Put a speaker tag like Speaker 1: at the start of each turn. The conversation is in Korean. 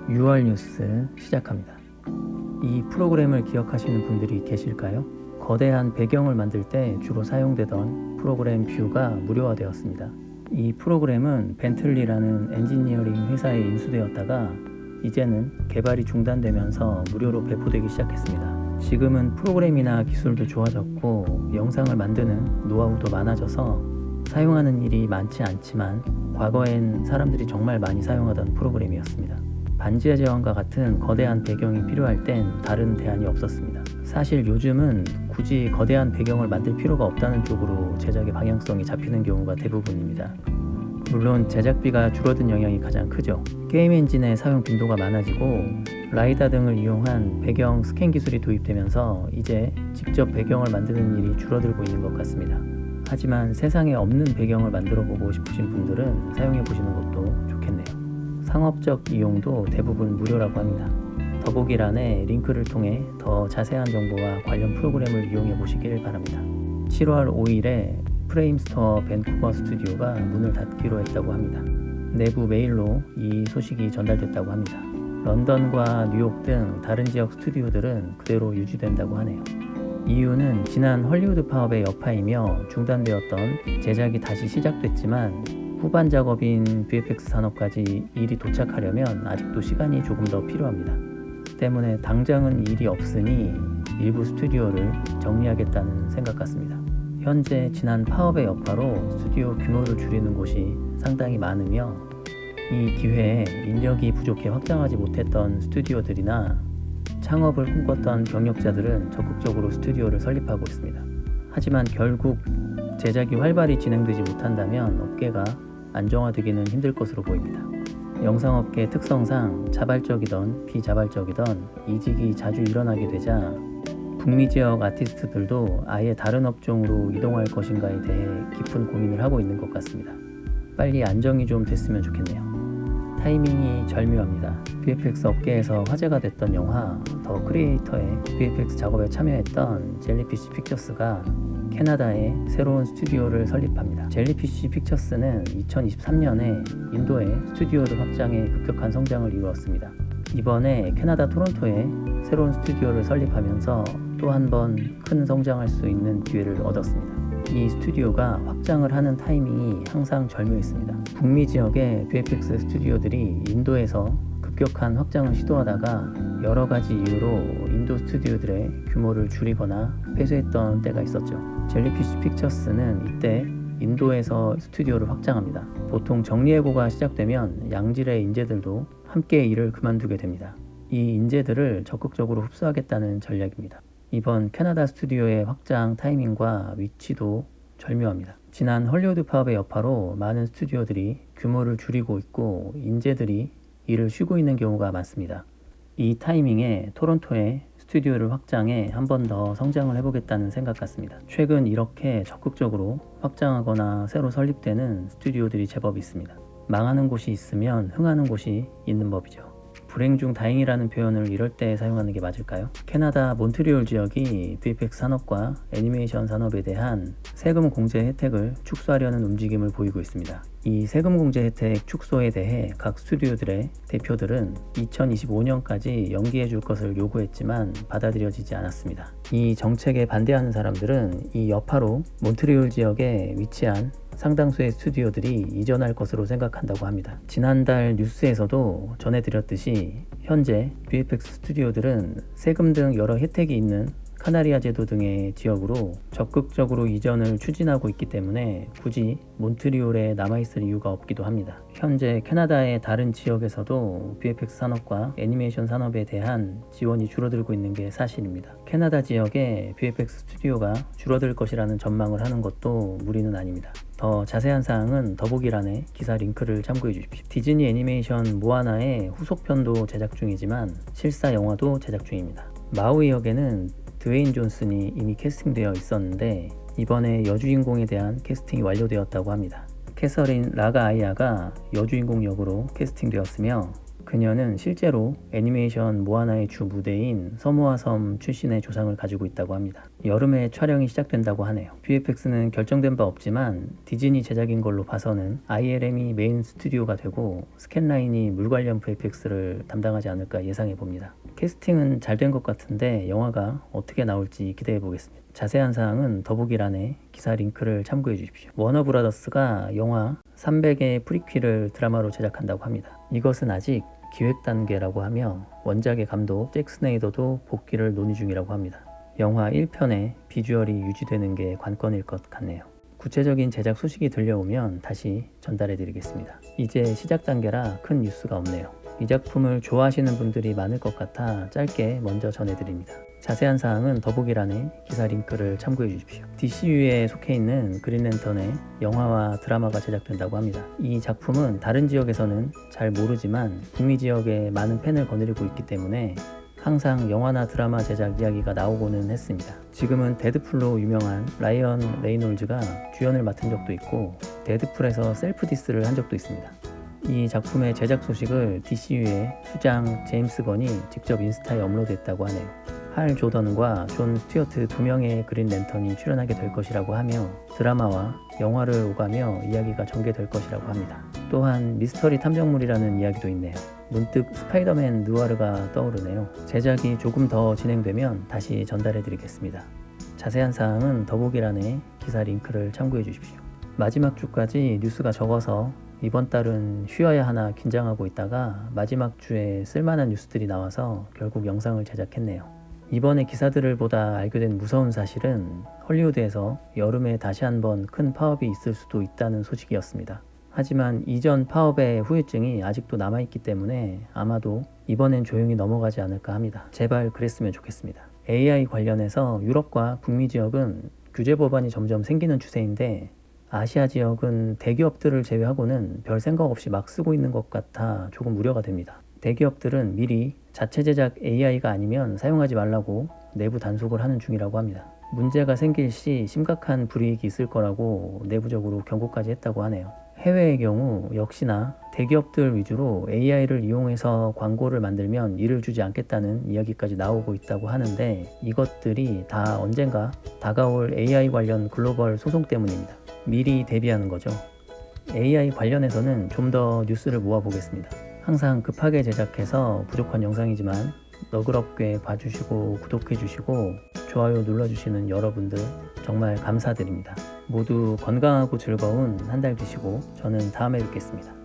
Speaker 1: 6월 뉴스 시작합니다. 이 프로그램을 기억하시는 분들이 계실까요? 거대한 배경을 만들 때 주로 사용되던 프로그램 뷰가 무료화되었습니다. 이 프로그램은 벤틀리라는 엔지니어링 회사에 인수되었다가 이제는 개발이 중단되면서 무료로 배포되기 시작했습니다. 지금은 프로그램이나 기술도 좋아졌고 영상을 만드는 노하우도 많아져서 사용하는 일이 많지 않지만 과거엔 사람들이 정말 많이 사용하던 프로그램이었습니다. 반지의 제왕과 같은 거대한 배경이 필요할 땐 다른 대안이 없었습니다. 사실 요즘은 굳이 거대한 배경을 만들 필요가 없다는 쪽으로 제작의 방향성이 잡히는 경우가 대부분입니다. 물론 제작비가 줄어든 영향이 가장 크죠. 게임 엔진의 사용 빈도가 많아지고 라이다 등을 이용한 배경 스캔 기술이 도입되면서 이제 직접 배경을 만드는 일이 줄어들고 있는 것 같습니다. 하지만 세상에 없는 배경을 만들어 보고 싶으신 분들은 사용해 보시는 것도 좋겠네요. 상업적 이용도 대부분 무료라고 합니다. 더보기란에 링크를 통해 더 자세한 정보와 관련 프로그램을 이용해 보시길 바랍니다. 7월 5일에 프레임스토어 밴쿠버 스튜디오가 문을 닫기로 했다고 합니다. 내부 메일로 이 소식이 전달됐다고 합니다. 런던과 뉴욕 등 다른 지역 스튜디오들은 그대로 유지된다고 하네요. 이유는 지난 헐리우드 파업의 여파이며 중단되었던 제작이 다시 시작됐지만 후반 작업인 VFX 산업까지 일이 도착하려면 아직도 시간이 조금 더 필요합니다. 때문에 당장은 일이 없으니 일부 스튜디오를 정리하겠다는 생각 같습니다. 현재 지난 파업의 여파로 스튜디오 규모를 줄이는 곳이 상당히 많으며 이 기회에 인력이 부족해 확장하지 못했던 스튜디오들이나 창업을 꿈꿨던 경력자들은 적극적으로 스튜디오를 설립하고 있습니다. 하지만 결국 제작이 활발히 진행되지 못한다면 업계가 안정화되기는 힘들 것으로 보입니다. 영상업계 특성상 자발적이던 비자발적이던 이직이 자주 일어나게 되자 북미 지역 아티스트들도 아예 다른 업종으로 이동할 것인가에 대해 깊은 고민을 하고 있는 것 같습니다. 빨리 안정이 좀 됐으면 좋겠네요. 타이밍이 절묘합니다. VFX 업계에서 화제가 됐던 영화 더 크리에이터의 VFX 작업에 참여했던 젤리피쉬 픽처스가 캐나다에 새로운 스튜디오를 설립합니다. 젤리피쉬 픽처스는 2023년에 인도의 스튜디오를 확장해 급격한 성장을 이루었습니다. 이번에 캐나다 토론토에 새로운 스튜디오를 설립하면서 또 한 번 큰 성장할 수 있는 기회를 얻었습니다. 이 스튜디오가 확장을 하는 타이밍이 항상 절묘했습니다. 북미 지역의 VFX 스튜디오들이 인도에서 급격한 확장을 시도하다가 여러 가지 이유로 인도 스튜디오들의 규모를 줄이거나 폐쇄했던 때가 있었죠. 젤리피쉬 픽처스는 이때 인도에서 스튜디오를 확장합니다. 보통 정리해고가 시작되면 양질의 인재들도 함께 일을 그만두게 됩니다. 이 인재들을 적극적으로 흡수하겠다는 전략입니다. 이번 캐나다 스튜디오의 확장 타이밍과 위치도 절묘합니다. 지난 헐리우드 파업의 여파로 많은 스튜디오들이 규모를 줄이고 있고 인재들이 일을 쉬고 있는 경우가 많습니다. 이 타이밍에 토론토에 스튜디오를 확장해 한 번 더 성장을 해보겠다는 생각 같습니다. 최근 이렇게 적극적으로 확장하거나 새로 설립되는 스튜디오들이 제법 있습니다. 망하는 곳이 있으면 흥하는 곳이 있는 법이죠. 불행 중 다행이라는 표현을 이럴 때 사용하는 게 맞을까요? 캐나다 몬트리올 지역이 VFX 산업과 애니메이션 산업에 대한 세금 공제 혜택을 축소하려는 움직임을 보이고 있습니다. 이 세금 공제 혜택 축소에 대해 각 스튜디오들의 대표들은 2025년까지 연기해 줄 것을 요구했지만 받아들여지지 않았습니다. 이 정책에 반대하는 사람들은 이 여파로 몬트리올 지역에 위치한 상당수의 스튜디오들이 이전할 것으로 생각한다고 합니다. 지난달 뉴스에서도 전해드렸듯이 현재 VFX 스튜디오들은 세금 등 여러 혜택이 있는 카나리아 제도 등의 지역으로 적극적으로 이전을 추진하고 있기 때문에 굳이 몬트리올에 남아있을 이유가 없기도 합니다. 현재 캐나다의 다른 지역에서도 VFX 산업과 애니메이션 산업에 대한 지원이 줄어들고 있는 게 사실입니다. 캐나다 지역에 VFX 스튜디오가 줄어들 것이라는 전망을 하는 것도 무리는 아닙니다. 더 자세한 사항은 더보기란에 기사 링크를 참고해 주십시오. 디즈니 애니메이션 모아나의 후속편도 제작 중이지만 실사 영화도 제작 중입니다. 마우이 역에는 드웨인 존슨이 이미 캐스팅되어 있었는데 이번에 여주인공에 대한 캐스팅이 완료되었다고 합니다. 캐서린 라가 아이아가 여주인공 역으로 캐스팅되었으며 그녀는 실제로 애니메이션 모아나의 주 무대인 서모아 섬 출신의 조상을 가지고 있다고 합니다. 여름에 촬영이 시작된다고 하네요. VFX는 결정된 바 없지만 디즈니 제작인 걸로 봐서는 ILM이 메인 스튜디오가 되고 스캔라인이 물 관련 VFX를 담당하지 않을까 예상해 봅니다. 캐스팅은 잘 된 것 같은데 영화가 어떻게 나올지 기대해 보겠습니다. 자세한 사항은 더보기란에 기사 링크를 참고해 주십시오. 워너브라더스가 영화 300의 프리퀄을 드라마로 제작한다고 합니다. 이것은 아직 기획 단계라고 하며 원작의 감독 잭 스네이더도 복귀를 논의 중이라고 합니다. 영화 1편의 비주얼이 유지되는 게 관건일 것 같네요. 구체적인 제작 소식이 들려오면 다시 전달해 드리겠습니다. 이제 시작 단계라 큰 뉴스가 없네요. 이 작품을 좋아하시는 분들이 많을 것 같아 짧게 먼저 전해드립니다. 자세한 사항은 더보기란에 기사 링크를 참고해 주십시오. DCU에 속해 있는 그린랜턴의 영화와 드라마가 제작된다고 합니다. 이 작품은 다른 지역에서는 잘 모르지만 북미 지역에 많은 팬을 거느리고 있기 때문에 항상 영화나 드라마 제작 이야기가 나오고는 했습니다. 지금은 데드풀로 유명한 라이언 레이놀즈가 주연을 맡은 적도 있고 데드풀에서 셀프 디스를 한 적도 있습니다. 이 작품의 제작 소식을 DCU의 수장 제임스 건이 직접 인스타에 업로드했다고 하네요. 할 조던과 존 스튜어트 두 명의 그린 랜턴이 출연하게 될 것이라고 하며 드라마와 영화를 오가며 이야기가 전개될 것이라고 합니다. 또한 미스터리 탐정물이라는 이야기도 있네요. 문득 스파이더맨 느와르가 떠오르네요. 제작이 조금 더 진행되면 다시 전달해 드리겠습니다. 자세한 사항은 더보기란에 기사 링크를 참고해 주십시오. 마지막 주까지 뉴스가 적어서 이번 달은 쉬어야 하나 긴장하고 있다가 마지막 주에 쓸만한 뉴스들이 나와서 결국 영상을 제작했네요. 이번에 기사들을 보다 알게 된 무서운 사실은 헐리우드에서 여름에 다시 한번 큰 파업이 있을 수도 있다는 소식이었습니다. 하지만 이전 파업의 후유증이 아직도 남아있기 때문에 아마도 이번엔 조용히 넘어가지 않을까 합니다. 제발 그랬으면 좋겠습니다. AI 관련해서 유럽과 북미 지역은 규제 법안이 점점 생기는 추세인데 아시아 지역은 대기업들을 제외하고는 별 생각 없이 막 쓰고 있는 것 같아 조금 우려가 됩니다. 대기업들은 미리 자체 제작 AI가 아니면 사용하지 말라고 내부 단속을 하는 중이라고 합니다. 문제가 생길 시 심각한 불이익이 있을 거라고 내부적으로 경고까지 했다고 하네요. 해외의 경우 역시나 대기업들 위주로 AI를 이용해서 광고를 만들면 일을 주지 않겠다는 이야기까지 나오고 있다고 하는데 이것들이 다 언젠가 다가올 AI 관련 글로벌 소송 때문입니다. 미리 대비하는 거죠. AI 관련해서는 좀 더 뉴스를 모아보겠습니다. 항상 급하게 제작해서 부족한 영상이지만 너그럽게 봐주시고 구독해주시고 좋아요 눌러주시는 여러분들 정말 감사드립니다. 모두 건강하고 즐거운 한 달 되시고 저는 다음에 뵙겠습니다.